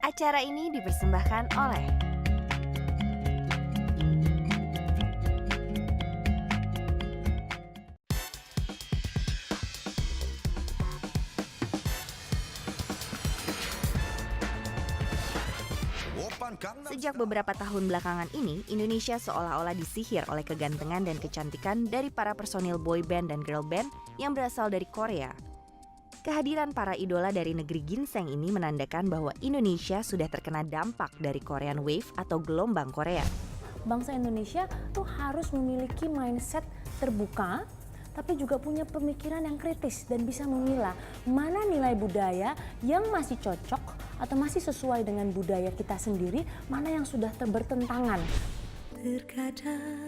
Acara ini dipersembahkan oleh Sejak beberapa tahun belakangan ini, Indonesia seolah-olah disihir oleh kegantengan dan kecantikan dari para personil boy band dan girl band yang berasal dari Korea. Kehadiran para idola dari negeri ginseng ini menandakan bahwa Indonesia sudah terkena dampak dari Korean Wave atau gelombang Korea. Bangsa Indonesia tuh harus memiliki mindset terbuka, tapi juga punya pemikiran yang kritis dan bisa memilah mana nilai budaya yang masih cocok atau masih sesuai dengan budaya kita sendiri, mana yang sudah bertentangan.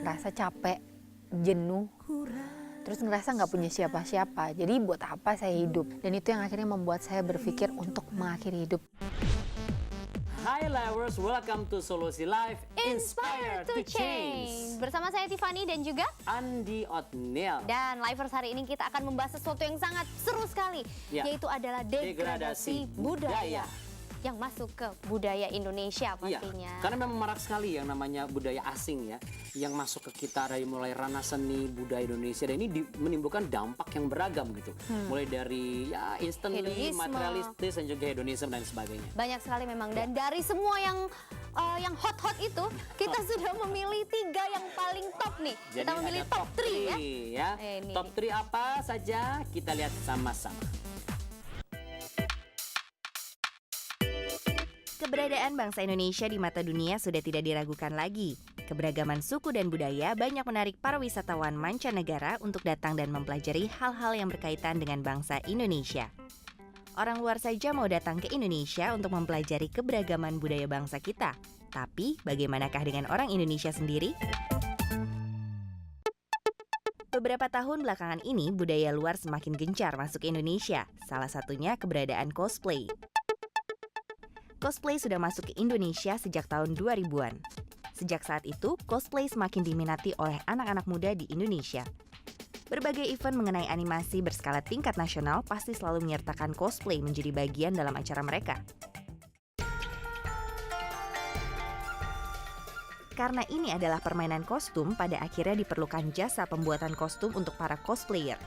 Rasa capek, jenuh, terus ngerasa nggak punya siapa-siapa. Jadi buat apa saya hidup? Dan itu yang akhirnya membuat saya berpikir untuk mengakhiri hidup. Hi Livers, welcome to Solusi Live Inspire to Change. Bersama saya Tiffany dan juga Andi Otniel. Dan Livers hari ini kita akan membahas sesuatu yang sangat seru sekali, yaitu adalah degradasi budaya yang masuk ke budaya Indonesia pastinya. Karena memang marak sekali yang namanya budaya asing ya, yang masuk ke kita dari mulai ranah seni budaya Indonesia, dan ini menimbulkan dampak yang beragam gitu. Mulai dari ya instantly, Hedonisme, materialistis, dan juga hedonisme dan sebagainya. Banyak sekali memang, dan dari semua yang hot-hot itu, kita sudah memilih 3 yang paling top nih. Jadi kita memilih ada top 3 ya. Top 3 apa saja kita lihat sama-sama. Keberadaan bangsa Indonesia di mata dunia sudah tidak diragukan lagi. Keberagaman suku dan budaya banyak menarik para wisatawan mancanegara untuk datang dan mempelajari hal-hal yang berkaitan dengan bangsa Indonesia. Orang luar saja mau datang ke Indonesia untuk mempelajari keberagaman budaya bangsa kita. Tapi, bagaimanakah dengan orang Indonesia sendiri? Beberapa tahun belakangan ini, budaya luar semakin gencar masuk ke Indonesia. Salah satunya keberadaan cosplay. Cosplay sudah masuk ke Indonesia sejak tahun 2000-an. Sejak saat itu, cosplay semakin diminati oleh anak-anak muda di Indonesia. Berbagai event mengenai animasi berskala tingkat nasional pasti selalu menyertakan cosplay menjadi bagian dalam acara mereka. Karena ini adalah permainan kostum, pada akhirnya diperlukan jasa pembuatan kostum untuk para cosplayer.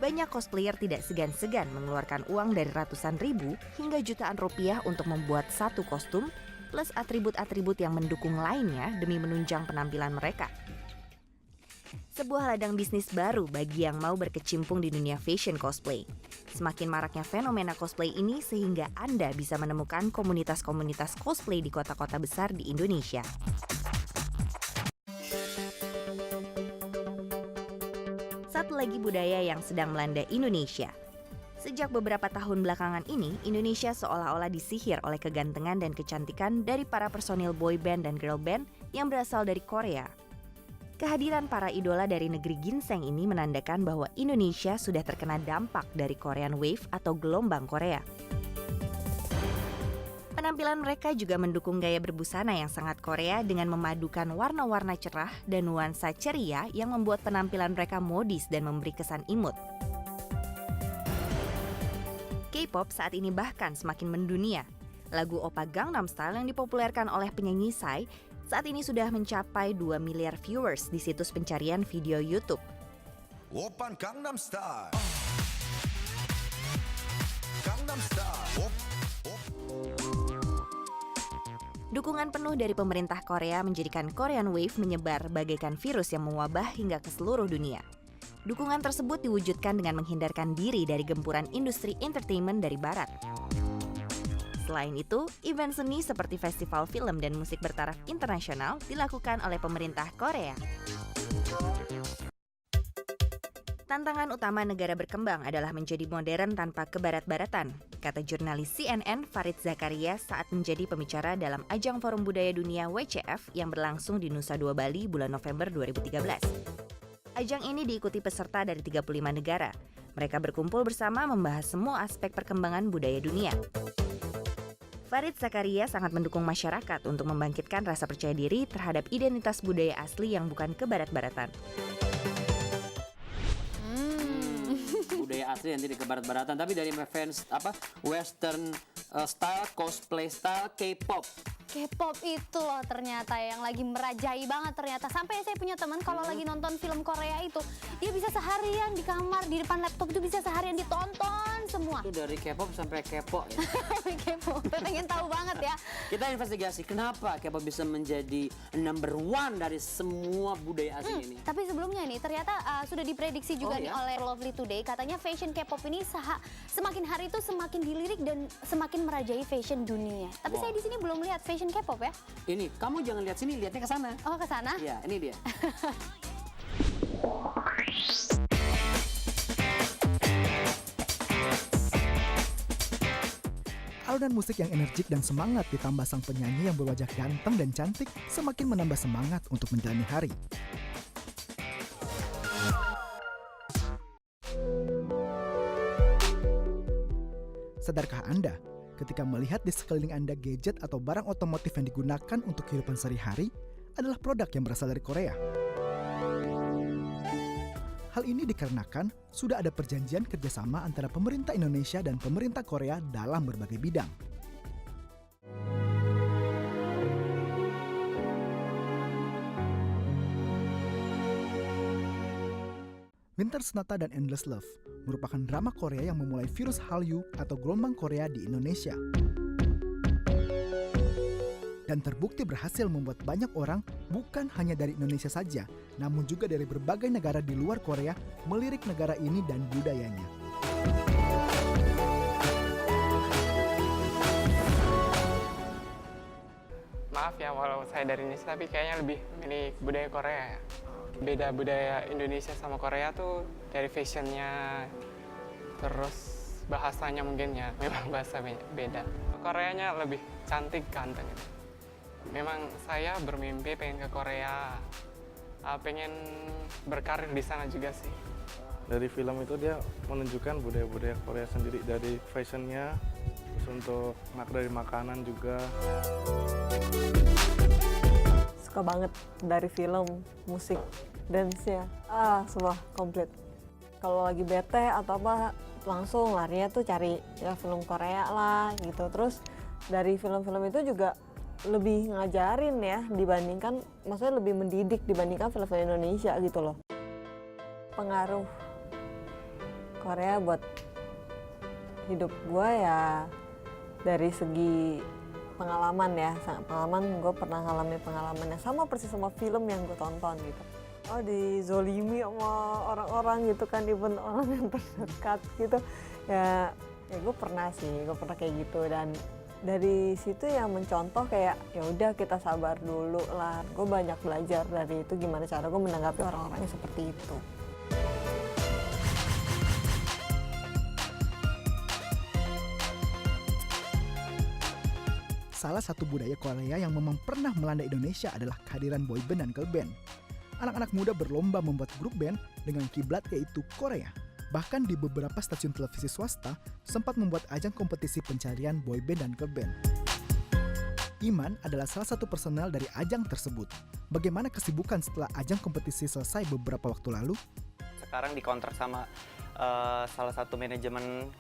Banyak cosplayer tidak segan-segan mengeluarkan uang dari ratusan ribu hingga jutaan rupiah untuk membuat satu kostum, plus atribut-atribut yang mendukung lainnya demi menunjang penampilan mereka. Sebuah ladang bisnis baru bagi yang mau berkecimpung di dunia fashion cosplay. Semakin maraknya fenomena cosplay ini sehingga Anda bisa menemukan komunitas-komunitas cosplay di kota-kota besar di Indonesia. Satu lagi budaya yang sedang melanda Indonesia. Sejak beberapa tahun belakangan ini, Indonesia seolah-olah disihir oleh kegantengan dan kecantikan dari para personil boy band dan girl band yang berasal dari Korea. Kehadiran para idola dari negeri ginseng ini menandakan bahwa Indonesia sudah terkena dampak dari Korean Wave atau gelombang Korea. Penampilan mereka juga mendukung gaya berbusana yang sangat Korea dengan memadukan warna-warna cerah dan nuansa ceria yang membuat penampilan mereka modis dan memberi kesan imut. K-pop saat ini bahkan semakin mendunia. Lagu Oppa Gangnam Style yang dipopulerkan oleh penyanyi Psy saat ini sudah mencapai 2 miliar viewers di situs pencarian video YouTube. Oppa Gangnam Style. Gangnam Style. Dukungan penuh dari pemerintah Korea menjadikan Korean Wave menyebar bagaikan virus yang mewabah hingga ke seluruh dunia. Dukungan tersebut diwujudkan dengan menghindarkan diri dari gempuran industri entertainment dari barat. Selain itu, event seni seperti festival film dan musik bertaraf internasional dilakukan oleh pemerintah Korea. Tantangan utama negara berkembang adalah menjadi modern tanpa kebarat-baratan, kata jurnalis CNN Farid Zakaria saat menjadi pembicara dalam ajang Forum Budaya Dunia WCF yang berlangsung di Nusa Dua Bali bulan November 2013. Ajang ini diikuti peserta dari 35 negara. Mereka berkumpul bersama membahas semua aspek perkembangan budaya dunia. Farid Zakaria sangat mendukung masyarakat untuk membangkitkan rasa percaya diri terhadap identitas budaya asli yang bukan kebarat-baratan. Budaya asli yang tidak kebarat-baratan, tapi dari fans western style cosplay style K-pop. K-pop itu loh ternyata yang lagi merajai banget ternyata. Sampai saya punya teman kalau lagi nonton film Korea itu, dia bisa seharian di kamar, di depan laptop itu bisa seharian ditonton semua. Itu dari K-pop sampai kepo ya. K-pop, pengen tahu banget ya. Kita investigasi kenapa K-pop bisa menjadi number one dari semua budaya asing ini. Tapi sebelumnya nih ternyata sudah diprediksi juga nih ya? oleh Lovely Today, katanya fashion K-pop ini semakin hari itu semakin dilirik dan semakin merajai fashion dunia. Tapi saya di sini belum lihat fashion K-pop ya. Ini, kamu jangan lihat sini, lihatnya ke sana. Oh, ke sana? Iya, ini dia. Alunan musik yang energik dan semangat ditambah sang penyanyi yang berwajah ganteng dan cantik semakin menambah semangat untuk menjalani hari. Sadarkah Anda, ketika melihat di sekeliling Anda gadget atau barang otomotif yang digunakan untuk kehidupan sehari-hari adalah produk yang berasal dari Korea? Hal ini dikarenakan sudah ada perjanjian kerjasama antara pemerintah Indonesia dan pemerintah Korea dalam berbagai bidang. Winter Sonata dan Endless Love merupakan drama Korea yang memulai virus Hallyu atau gelombang Korea di Indonesia. Dan terbukti berhasil membuat banyak orang, bukan hanya dari Indonesia saja, namun juga dari berbagai negara di luar Korea, melirik negara ini dan budayanya. Maaf ya, walau saya dari Indonesia, tapi kayaknya lebih milih budaya Korea ya. Beda budaya Indonesia sama Korea tuh dari fashionnya, terus bahasanya mungkin ya, memang bahasa beda. Koreanya lebih cantik, ganteng gitu. Memang saya bermimpi pengen ke Korea, pengen berkarir di sana juga sih. Dari film itu dia menunjukkan budaya-budaya Korea sendiri, dari fashionnya, terus untuk dari makanan juga. Suka banget dari film, musik, dance-nya, semua komplit. Kalau lagi bete atau apa, langsung larinya tuh cari ya film Korea lah gitu. Terus dari film-film itu juga lebih ngajarin ya dibandingkan, maksudnya lebih mendidik dibandingkan film-film Indonesia gitu loh. Pengaruh Korea buat hidup gue ya dari segi pengalaman ya, pengalaman gue pernah ngalamin pengalaman yang sama persis sama film yang gue tonton gitu. Oh, dizolimi sama orang-orang gitu kan, even orang yang terdekat gitu. Ya gue pernah kayak gitu, dan dari situ yang mencontoh kayak ya udah kita sabar dulu lah. Gue banyak belajar dari itu gimana cara gue menanggapi orang-orang yang seperti itu. Salah satu budaya Korea yang memang pernah melanda Indonesia adalah kehadiran boyband dan girlband. Anak-anak muda berlomba membuat grup band dengan kiblat yaitu Korea. Bahkan di beberapa stasiun televisi swasta sempat membuat ajang kompetisi pencarian boyband dan girlband. Iman adalah salah satu personel dari ajang tersebut. Bagaimana kesibukan setelah ajang kompetisi selesai beberapa waktu lalu? Sekarang dikontrak sama salah satu manajemen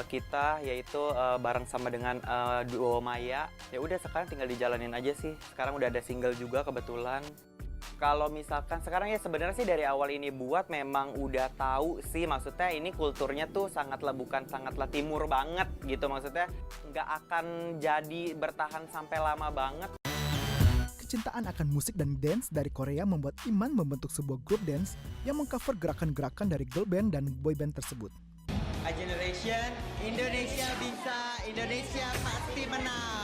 kita, yaitu bareng sama dengan duo Maya. Ya udah, sekarang tinggal dijalanin aja sih. Sekarang udah ada single juga kebetulan. Kalau misalkan sekarang ya sebenarnya sih dari awal ini buat memang udah tahu sih, maksudnya ini kulturnya tuh sangatlah timur banget gitu, maksudnya nggak akan jadi bertahan sampai lama banget. Kecintaan akan musik dan dance dari Korea membuat Iman membentuk sebuah grup dance yang mengcover gerakan-gerakan dari girl band dan boy band tersebut. A Generation, Indonesia bisa, Indonesia pasti menang.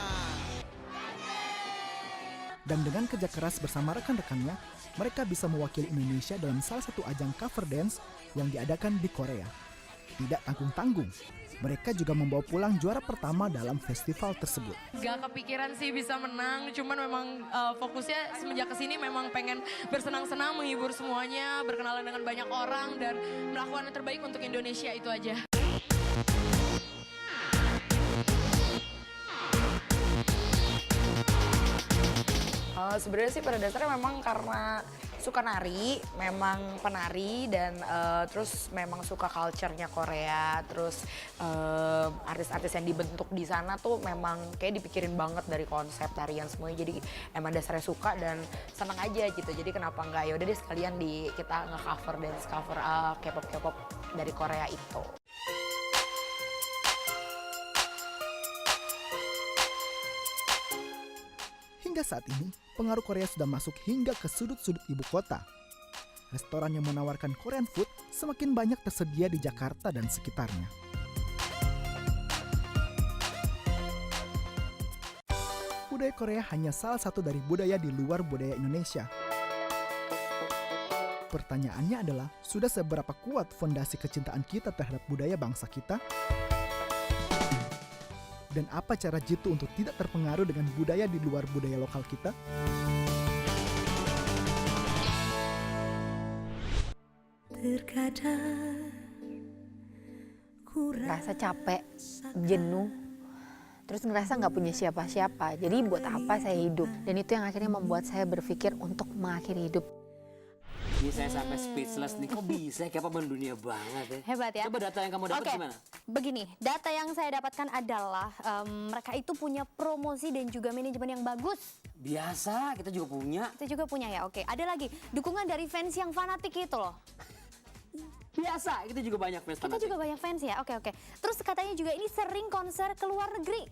Dan dengan kerja keras bersama rekan-rekannya, mereka bisa mewakili Indonesia dalam salah satu ajang cover dance yang diadakan di Korea. Tidak tanggung-tanggung, mereka juga membawa pulang juara pertama dalam festival tersebut. Gak kepikiran sih bisa menang, cuman memang fokusnya semenjak kesini memang pengen bersenang-senang, menghibur semuanya, berkenalan dengan banyak orang, dan melakukan yang terbaik untuk Indonesia, itu aja. Sebenarnya sih pada dasarnya memang karena Suka nari, memang penari dan terus memang suka culture-nya Korea. Terus artis-artis yang dibentuk di sana tuh memang kayak dipikirin banget dari konsep tarian semuanya. Jadi emang dasarnya suka dan seneng aja gitu. Jadi kenapa nggak, yaudah deh sekalian kita nge-cover dance cover K-pop dari Korea itu. Hingga saat ini, pengaruh Korea sudah masuk hingga ke sudut-sudut ibu kota. Restoran yang menawarkan Korean food semakin banyak tersedia di Jakarta dan sekitarnya. Budaya Korea hanya salah satu dari budaya di luar budaya Indonesia. Pertanyaannya adalah, sudah seberapa kuat fondasi kecintaan kita terhadap budaya bangsa kita? Dan apa cara jitu untuk tidak terpengaruh dengan budaya di luar budaya lokal kita? Rasa capek, jenuh, terus ngerasa nggak punya siapa-siapa. Jadi buat apa saya hidup? Dan itu yang akhirnya membuat saya berpikir untuk mengakhiri hidup. Ini saya sampai speechless nih, kok bisa kayak apa mendunia banget ya. Hebat ya. Coba data yang kamu dapat gimana? Begini, data yang saya dapatkan adalah mereka itu punya promosi dan juga manajemen yang bagus. Biasa, kita juga punya. Kita juga punya ya, oke. Ada lagi, dukungan dari fans yang fanatik itu loh. Biasa, kita juga banyak fans fanatik. Kita juga banyak fans ya, oke. Terus katanya juga ini sering konser ke luar negeri.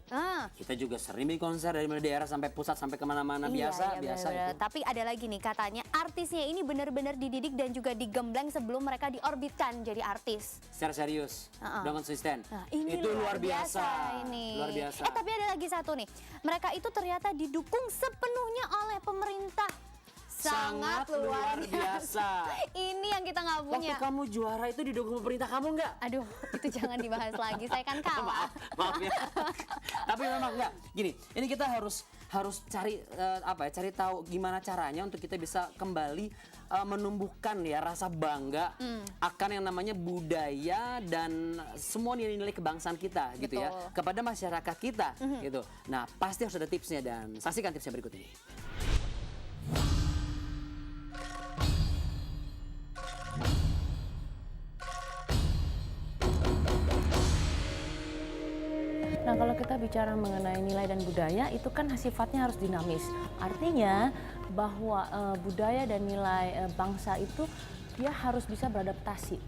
Kita juga sering bikin konser dari daerah sampai pusat sampai kemana-mana. Biasa itu. Tapi ada lagi nih, katanya artisnya ini benar-benar dididik dan juga digembleng sebelum mereka diorbitkan jadi artis. Secara serius, dan konsisten. Ini itu luar biasa. Ini. Luar biasa. Tapi ada lagi satu nih, mereka itu ternyata didukung sepenuhnya oleh pemerintah. Sangat luar biasa. Ini yang kita nggak punya. Waktu kamu juara itu didukung pemerintah kamu nggak? Aduh, itu jangan dibahas lagi. Saya kan kalah. Maaf ya. Tapi memang nggak. Gini, ini kita harus cari cari tahu gimana caranya untuk kita bisa kembali menumbuhkan ya rasa bangga akan yang namanya budaya dan semua nilai-nilai kebangsaan kita gitu ya kepada masyarakat kita gitu. Nah, pasti harus ada tipsnya dan saksikan tipsnya berikut ini. Nah, kalau kita bicara mengenai nilai dan budaya, itu kan sifatnya harus dinamis. Artinya bahwa budaya dan nilai bangsa itu dia harus bisa beradaptasi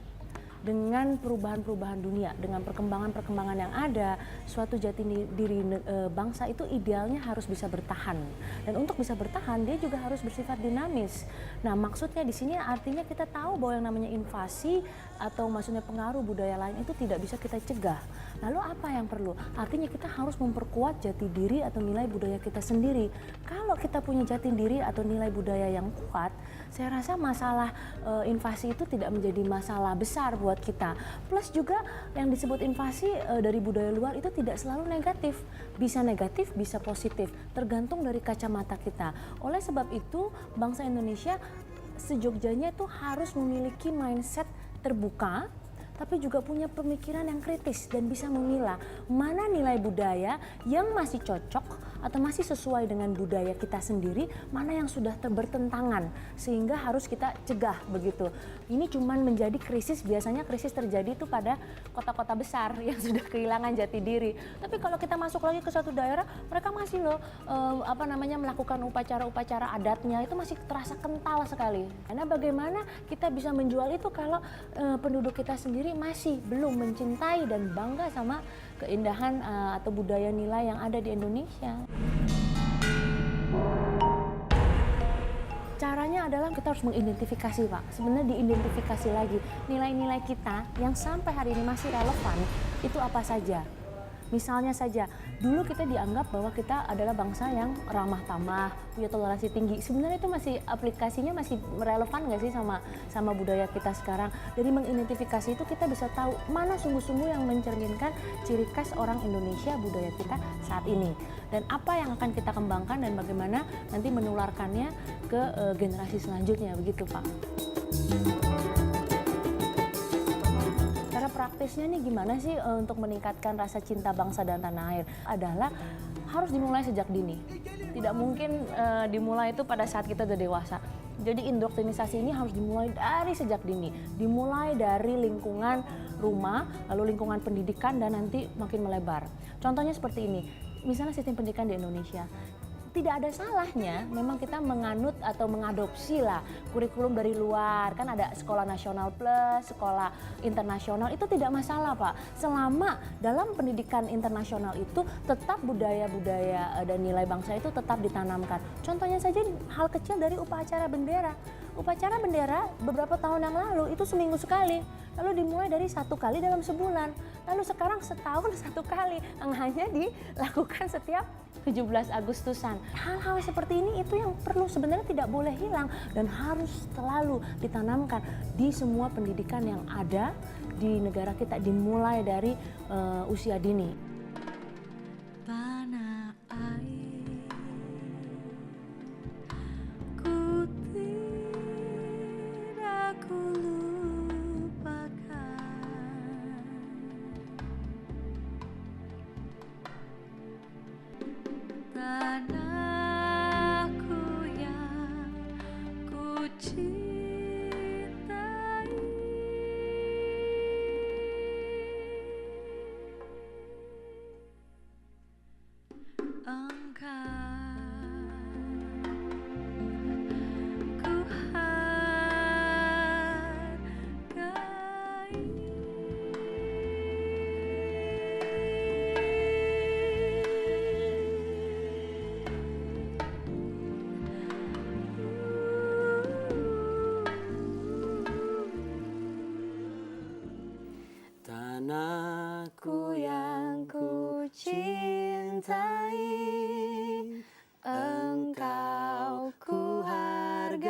dengan perubahan-perubahan dunia, dengan perkembangan-perkembangan yang ada. Suatu jati diri bangsa itu idealnya harus bisa bertahan. Dan untuk bisa bertahan, dia juga harus bersifat dinamis. Nah, maksudnya di sini artinya kita tahu bahwa yang namanya invasi atau maksudnya pengaruh budaya lain itu tidak bisa kita cegah. Lalu apa yang perlu? Artinya kita harus memperkuat jati diri atau nilai budaya kita sendiri. Kalau kita punya jati diri atau nilai budaya yang kuat, saya rasa masalah invasi itu tidak menjadi masalah besar buat kita. Plus juga yang disebut invasi dari budaya luar itu tidak selalu negatif. Bisa negatif, bisa positif, tergantung dari kacamata kita. Oleh sebab itu, bangsa Indonesia sejogjanya itu harus memiliki mindset terbuka, tapi juga punya pemikiran yang kritis dan bisa memilah mana nilai budaya yang masih cocok atau masih sesuai dengan budaya kita sendiri, mana yang sudah bertentangan sehingga harus kita cegah begitu. Ini cuman menjadi krisis, biasanya krisis terjadi itu pada kota-kota besar yang sudah kehilangan jati diri. Tapi kalau kita masuk lagi ke suatu daerah, mereka masih melakukan upacara-upacara adatnya itu masih terasa kental sekali. Karena bagaimana kita bisa menjual itu kalau penduduk kita sendiri masih belum mencintai dan bangga sama keindahan atau budaya nilai yang ada di Indonesia. Caranya adalah kita harus mengidentifikasi, Pak. Sebenarnya diidentifikasi lagi nilai-nilai kita yang sampai hari ini masih relevan itu apa saja. Misalnya saja, dulu kita dianggap bahwa kita adalah bangsa yang ramah tamah, punya toleransi tinggi. Sebenarnya itu masih aplikasinya masih relevan nggak sih sama budaya kita sekarang? Dari mengidentifikasi itu kita bisa tahu mana sungguh-sungguh yang mencerminkan ciri khas orang Indonesia budaya kita saat ini. Dan apa yang akan kita kembangkan dan bagaimana nanti menularkannya ke generasi selanjutnya, begitu Pak. Cara praktisnya nih gimana sih untuk meningkatkan rasa cinta bangsa dan tanah air? Adalah harus dimulai sejak dini. Tidak mungkin dimulai itu pada saat kita udah dewasa. Jadi indoktrinisasi ini harus dimulai dari sejak dini, dimulai dari lingkungan rumah, lalu lingkungan pendidikan dan nanti makin melebar. Contohnya seperti ini, misalnya sistem pendidikan di Indonesia. Tidak ada salahnya memang kita menganut atau mengadopsi lah kurikulum dari luar. Kan ada sekolah nasional plus, sekolah internasional, itu tidak masalah Pak. Selama dalam pendidikan internasional itu tetap budaya-budaya dan nilai bangsa itu tetap ditanamkan. Contohnya saja hal kecil dari upacara bendera. Upacara bendera beberapa tahun yang lalu itu seminggu sekali. Lalu dimulai dari 1 kali dalam sebulan. Lalu sekarang setahun 1 kali yang hanya dilakukan setiap 17 Agustusan. Hal-hal seperti ini itu yang perlu sebenarnya tidak boleh hilang dan harus selalu ditanamkan di semua pendidikan yang ada di negara kita, dimulai dari usia dini. Tanah air, ku tidak lupakan. Tanahku yang ku cintai, engkau ku hargai. Tanahku yang ku cintai, engkau ku hargai.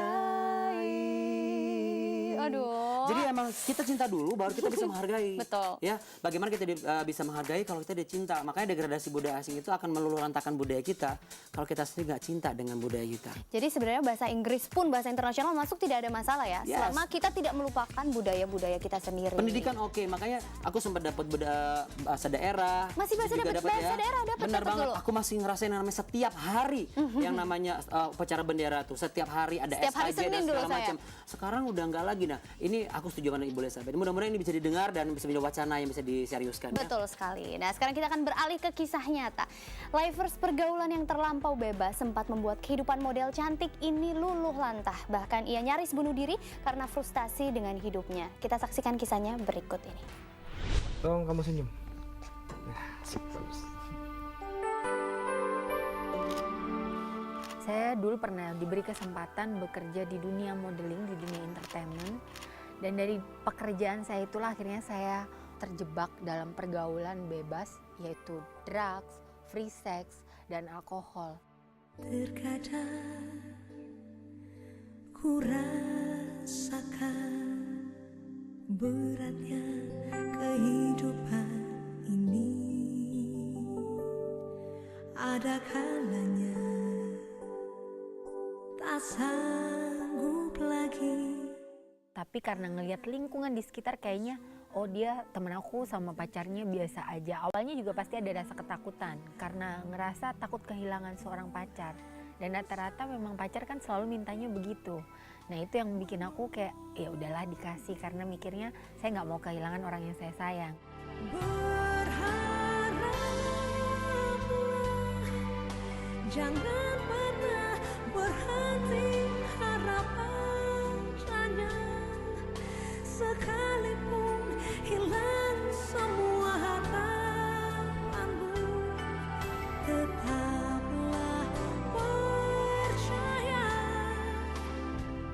Aduh. Jadi emang kita cinta dulu baru kita bisa menghargai. Betul. Ya, bagaimana kita bisa menghargai kalau kita dicinta. Makanya degradasi budaya asing itu akan meluluhlantakan budaya kita kalau kita sendiri nggak cinta dengan budaya kita. Jadi sebenarnya bahasa Inggris pun bahasa internasional masuk tidak ada masalah ya. Yes. Selama kita tidak melupakan budaya-budaya kita sendiri. Pendidikan oke, makanya aku sempat dapat bahasa daerah. Masih juga dapat bahasa daerah, dapat Benar banget. dulu. Aku masih ngerasain yang namanya setiap hari yang namanya upacara bendera tuh. Setiap hari ada Setiap hari SKJ dan Senin dulu segala macam. Sekarang udah nggak lagi. Nah, ini aku setuju dengan Ibu Elizabeth. Mudah-mudahan ini bisa didengar dan bisa menjadi wacana yang bisa diseriuskan. Betul sekali. Nah, sekarang kita akan beralih ke kisah nyata. Lifers pergaulan yang terlampau bebas sempat membuat kehidupan model cantik ini luluh lantah. Bahkan ia nyaris bunuh diri karena frustasi dengan hidupnya. Kita saksikan kisahnya berikut ini. Tolong kamu senyum. Saya dulu pernah diberi kesempatan bekerja di dunia modeling, di dunia entertainment. Dan dari pekerjaan saya itulah akhirnya saya terjebak dalam pergaulan bebas, yaitu drugs, free sex, dan alkohol. Terkadang ku rasakan beratnya kehidupan ini. Ada kalanya tak sanggup lagi. Tapi karena ngelihat lingkungan di sekitar kayaknya, oh dia temen aku sama pacarnya biasa aja. Awalnya juga pasti ada rasa ketakutan karena ngerasa takut kehilangan seorang pacar. Dan rata-rata memang pacar kan selalu mintanya begitu. Nah itu yang bikin aku kayak ya udahlah dikasih karena mikirnya saya nggak mau kehilangan orang yang saya sayang. Jangan pernah berhenti harapan sekalipun hilang semua harapanmu, tetaplah percaya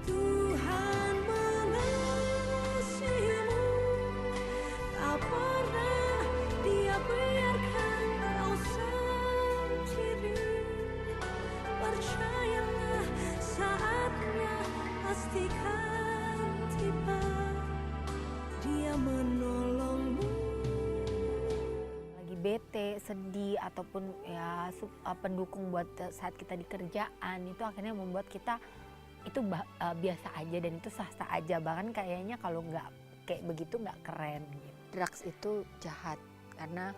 Tuhan mengasihimu. Tak pernah Dia biarkan kau sendiri. Percayalah saatnya pastikan tiba. Dia menolongmu. Lagi bete, sedih ataupun ya pendukung buat saat kita di kerjaan itu akhirnya membuat kita itu biasa aja dan itu sah-sah aja, bahkan kayaknya kalau nggak kayak begitu nggak keren gitu. Drugs itu jahat karena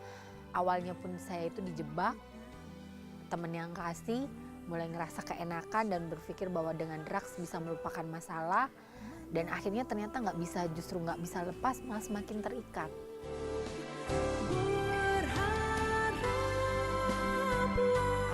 awalnya pun saya itu dijebak temen yang kasih, mulai ngerasa keenakan dan berpikir bahwa dengan drugs bisa melupakan masalah, dan akhirnya ternyata justru nggak bisa lepas, malah semakin terikat.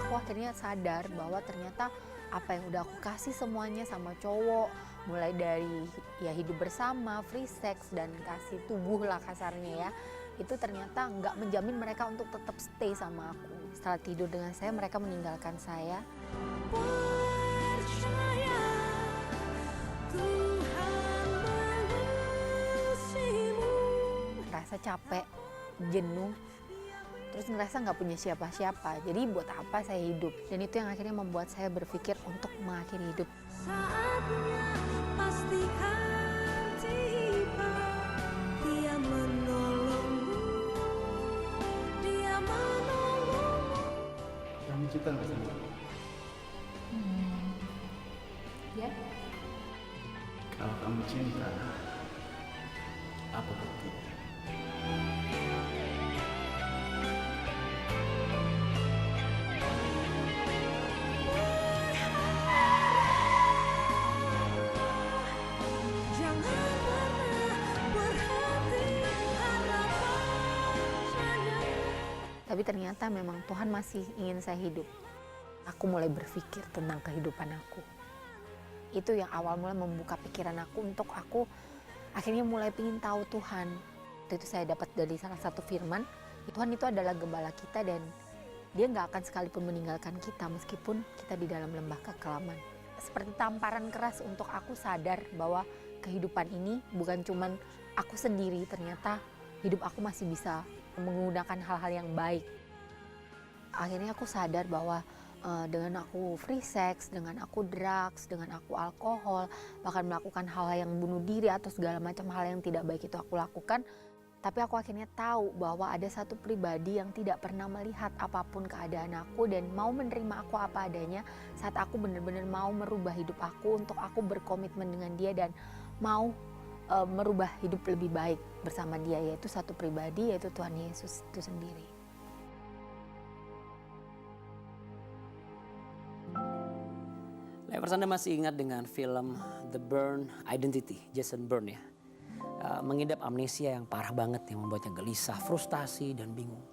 Aku akhirnya sadar bahwa ternyata apa yang udah aku kasih semuanya sama cowok, mulai dari ya hidup bersama, free sex, dan kasih tubuh lah kasarnya ya, itu ternyata nggak menjamin mereka untuk tetap stay sama aku. Setelah tidur dengan saya, mereka meninggalkan saya. Rasa capek, jenuh, terus ngerasa nggak punya siapa-siapa. Jadi buat apa saya hidup? Dan itu yang akhirnya membuat saya berpikir untuk mengakhiri hidup. Saatnya pastikan tiba, dia menolongmu, dia menolongmu. Kamu cinta nggak sama aku? Ya. Kalau kamu cinta, apa buktinya? Jangan pernah berhenti harapannya. Tapi ternyata memang Tuhan masih ingin saya hidup. Aku mulai berpikir tentang kehidupan aku. Itu yang awal mulai membuka pikiran aku untuk aku akhirnya mulai ingin tahu Tuhan. Itu saya dapat dari salah satu firman, Tuhan itu adalah gembala kita dan dia nggak akan sekalipun meninggalkan kita meskipun kita di dalam lembah kekelaman. Seperti tamparan keras untuk aku sadar bahwa kehidupan ini bukan cuman aku sendiri, ternyata hidup aku masih bisa menggunakan hal-hal yang baik. Akhirnya aku sadar bahwa dengan aku free sex, dengan aku drugs, dengan aku alkohol, bahkan melakukan hal yang bunuh diri atau segala macam hal yang tidak baik itu aku lakukan. Tapi aku akhirnya tahu bahwa ada satu pribadi yang tidak pernah melihat apapun keadaan aku dan mau menerima aku apa adanya saat aku benar-benar mau merubah hidup aku untuk aku berkomitmen dengan dia dan mau merubah hidup lebih baik bersama dia, yaitu satu pribadi, yaitu Tuhan Yesus itu sendiri. Lifers, Anda masih ingat dengan film The Bourne Identity, Jason Bourne ya? Mengidap amnesia yang parah banget yang membuatnya gelisah, frustasi, dan bingung.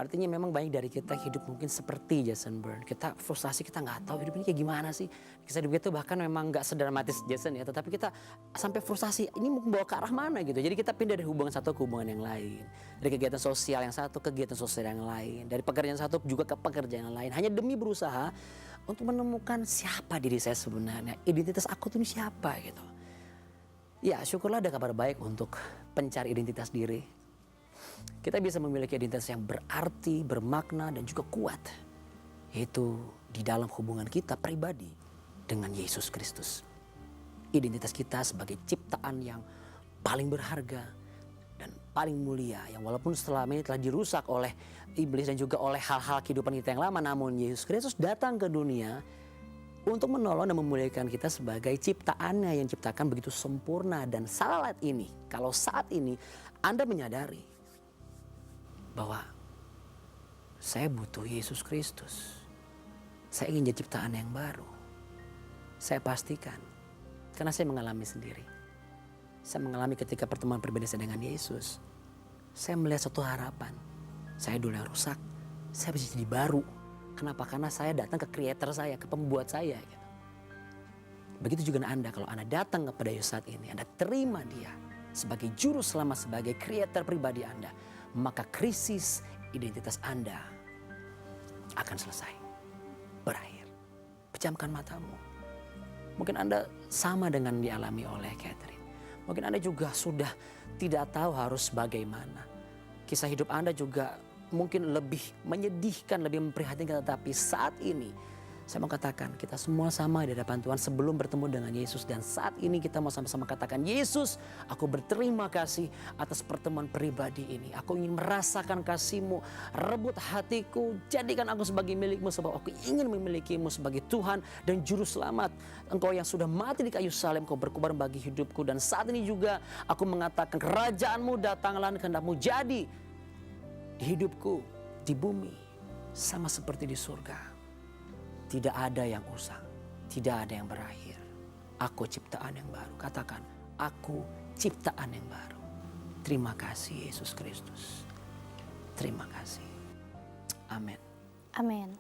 Artinya memang banyak dari kita hidup mungkin seperti Jason Bourne. Kita frustasi, kita nggak tahu hidup ini kayak gimana sih. Kisah hidup kita bahkan memang nggak sedramatis Jason ya, tetapi kita sampai frustasi, ini mau membawa ke arah mana gitu. Jadi kita pindah dari hubungan satu ke hubungan yang lain. Dari kegiatan sosial yang satu ke kegiatan sosial yang lain. Dari pekerjaan satu juga ke pekerjaan yang lain. Hanya demi berusaha untuk menemukan siapa diri saya sebenarnya. Identitas aku tuh ini siapa gitu. Ya syukurlah ada kabar baik untuk pencari identitas diri. Kita bisa memiliki identitas yang berarti, bermakna, dan juga kuat. Yaitu di dalam hubungan kita pribadi dengan Yesus Kristus. Identitas kita sebagai ciptaan yang paling berharga dan paling mulia. Yang walaupun selama ini telah dirusak oleh iblis dan juga oleh hal-hal kehidupan kita yang lama. Namun Yesus Kristus datang ke dunia untuk menolong dan memuliakan kita sebagai ciptaannya yang ciptakan begitu sempurna. Dan saat ini, kalau saat ini Anda menyadari bahwa saya butuh Yesus Kristus, saya ingin jadi ciptaan yang baru, saya pastikan, karena saya mengalami sendiri. Saya mengalami ketika pertemuan pribadi saya dengan Yesus, saya melihat satu harapan. Saya dulu yang rusak, saya bisa jadi baru. Kenapa? Karena saya datang ke creator saya, ke pembuat saya. Gitu. Begitu juga Anda, kalau Anda datang kepada Yesus saat ini, Anda terima dia sebagai juru selamat, sebagai creator pribadi Anda, maka krisis identitas Anda akan selesai, berakhir. Pejamkan matamu. Mungkin Anda sama dengan dialami oleh Catherine. Mungkin Anda juga sudah tidak tahu harus bagaimana. Kisah hidup Anda juga mungkin lebih menyedihkan, lebih memprihatinkan. Tetapi saat ini saya mau katakan kita semua sama di hadapan Tuhan sebelum bertemu dengan Yesus. Dan saat ini kita mau sama-sama katakan, Yesus, aku berterima kasih atas pertemuan pribadi ini. Aku ingin merasakan kasih-Mu, rebut hatiku, jadikan aku sebagai milik-Mu, sebab aku ingin memiliki-Mu sebagai Tuhan dan Juru Selamat. Engkau yang sudah mati di kayu salib, Engkau berkorban bagi hidupku. Dan saat ini juga aku mengatakan, kerajaan-Mu datanglah, kehendak-Mu jadi di hidupku, di bumi, sama seperti di surga. Tidak ada yang usang, tidak ada yang berakhir. Aku ciptaan yang baru. Katakan, aku ciptaan yang baru. Terima kasih Yesus Kristus. Terima kasih. Amin. Amin.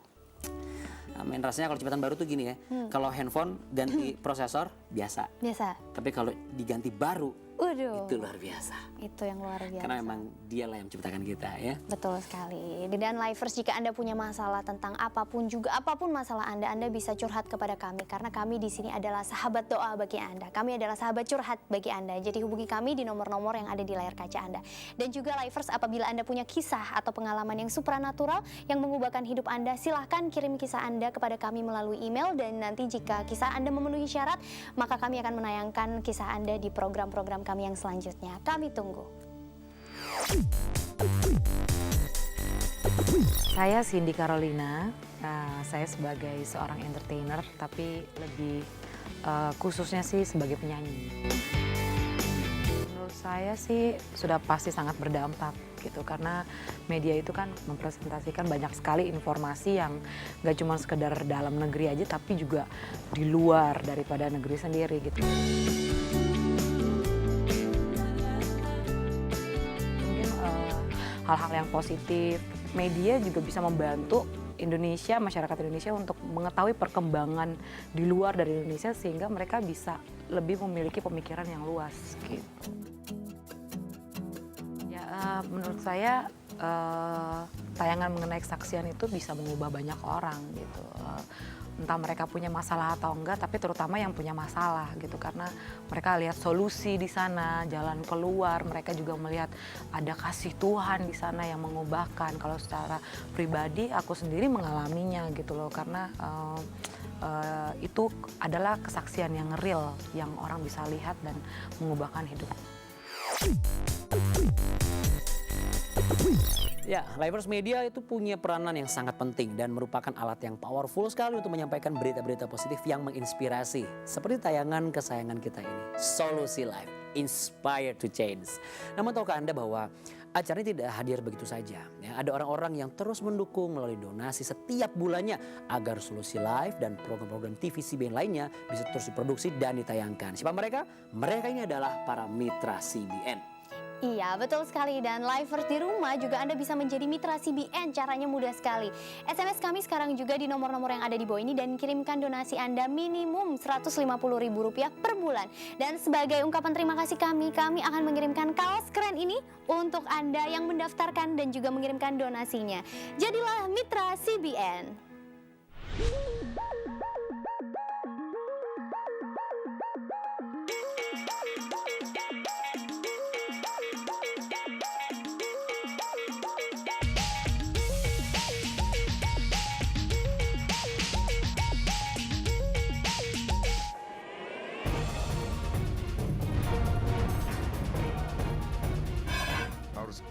Amin. Rasanya kalau ciptaan baru tuh gini ya. Kalau handphone ganti prosesor biasa. Biasa. Tapi kalau diganti baru, Waduh. itu luar biasa. Itu yang luar biasa. Karena memang dialah yang menciptakan kita ya. Betul sekali. Dan Lifers, jika Anda punya masalah tentang apapun masalah Anda bisa curhat kepada kami karena kami di sini adalah sahabat doa bagi Anda. Kami adalah sahabat curhat bagi Anda. Jadi hubungi kami di nomor-nomor yang ada di layar kaca Anda. Dan juga Lifers, apabila Anda punya kisah atau pengalaman yang supranatural yang mengubahkan hidup Anda, silahkan kirim kisah Anda kepada kami melalui email, dan nanti jika kisah Anda memenuhi syarat, maka kami akan menayangkan kisah Anda di program-program kami yang selanjutnya. Kami tunggu. Saya Cindy Carolina, saya sebagai seorang entertainer, tapi lebih khususnya sih sebagai penyanyi. Menurut saya sih sudah pasti sangat berdampak gitu, karena media itu kan mempresentasikan banyak sekali informasi yang gak cuma sekedar dalam negeri aja, tapi juga di luar daripada negeri sendiri gitu. Hal-hal yang positif, media juga bisa membantu Indonesia, masyarakat Indonesia untuk mengetahui perkembangan di luar dari Indonesia sehingga mereka bisa lebih memiliki pemikiran yang luas gitu. Ya, menurut saya tayangan mengenai kesaksian itu bisa mengubah banyak orang gitu. Entah mereka punya masalah atau enggak, tapi terutama yang punya masalah gitu, karena mereka lihat solusi di sana, jalan keluar. Mereka juga melihat ada kasih Tuhan di sana yang mengubahkan. Kalau secara pribadi aku sendiri mengalaminya gitu loh, karena itu adalah kesaksian yang real yang orang bisa lihat dan mengubahkan hidup. Ya, Lifers Media itu punya peranan yang sangat penting dan merupakan alat yang powerful sekali untuk menyampaikan berita-berita positif yang menginspirasi. Seperti tayangan kesayangan kita ini, Solusi Life, Inspired to Change. Namun tahukah Anda bahwa acara ini tidak hadir begitu saja. Ya, ada orang-orang yang terus mendukung melalui donasi setiap bulannya agar Solusi Life dan program-program TV CBN lainnya bisa terus diproduksi dan ditayangkan. Siapa mereka? Mereka ini adalah para mitra CBN. Iya, betul sekali. Dan Lifers di rumah juga Anda bisa menjadi mitra CBN. Caranya mudah sekali. SMS kami sekarang juga di nomor-nomor yang ada di bawah ini dan kirimkan donasi Anda minimum Rp150.000 per bulan. Dan sebagai ungkapan terima kasih kami akan mengirimkan kaos keren ini untuk Anda yang mendaftarkan dan juga mengirimkan donasinya. Jadilah mitra CBN.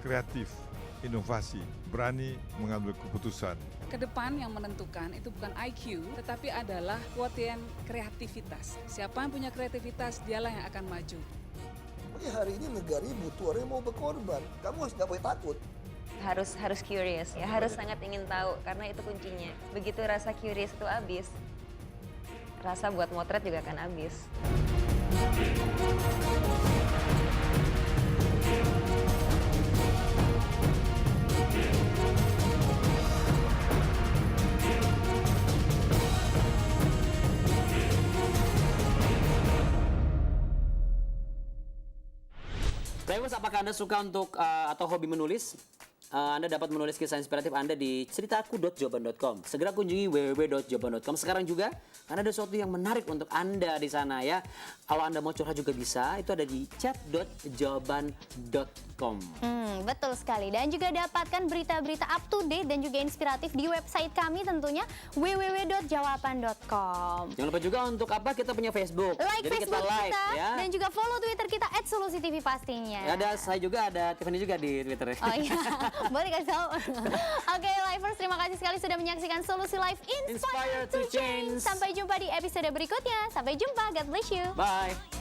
Kreatif, inovasi, berani mengambil keputusan. Ke depan yang menentukan itu bukan IQ, tetapi adalah quotient kreativitas. Siapa yang punya kreativitas, dialah yang akan maju. Hari ini negara ini butuh orang yang mau berkorban. Kamu harus nggak boleh takut. Harus curious ya, harus sangat ingin tahu karena itu kuncinya. Begitu rasa curious itu habis, rasa buat motret juga akan habis. Lifers, apakah Anda suka untuk atau hobi menulis? Anda dapat menulis kisah inspiratif Anda di ceritaku.jawaban.com. Segera kunjungi www.jawaban.com sekarang juga, karena ada sesuatu yang menarik untuk Anda di sana ya. Kalau Anda mau curhat juga bisa, itu ada di chat.jawaban.com. Betul sekali. Dan juga dapatkan berita-berita up to date dan juga inspiratif di website kami tentunya www.jawaban.com. Jangan lupa juga untuk apa, kita punya Facebook. Like jadi Facebook kita like ya. Dan juga follow Twitter kita @solusitv pastinya. Ada saya juga, ada Tiffany juga di Twitter. Oh iya. Boleh kasih tahu. Oke, Lifers, terima kasih sekali sudah menyaksikan Solusi Life Inspired to Change. Sampai jumpa di episode berikutnya. Sampai jumpa. God bless you. Bye.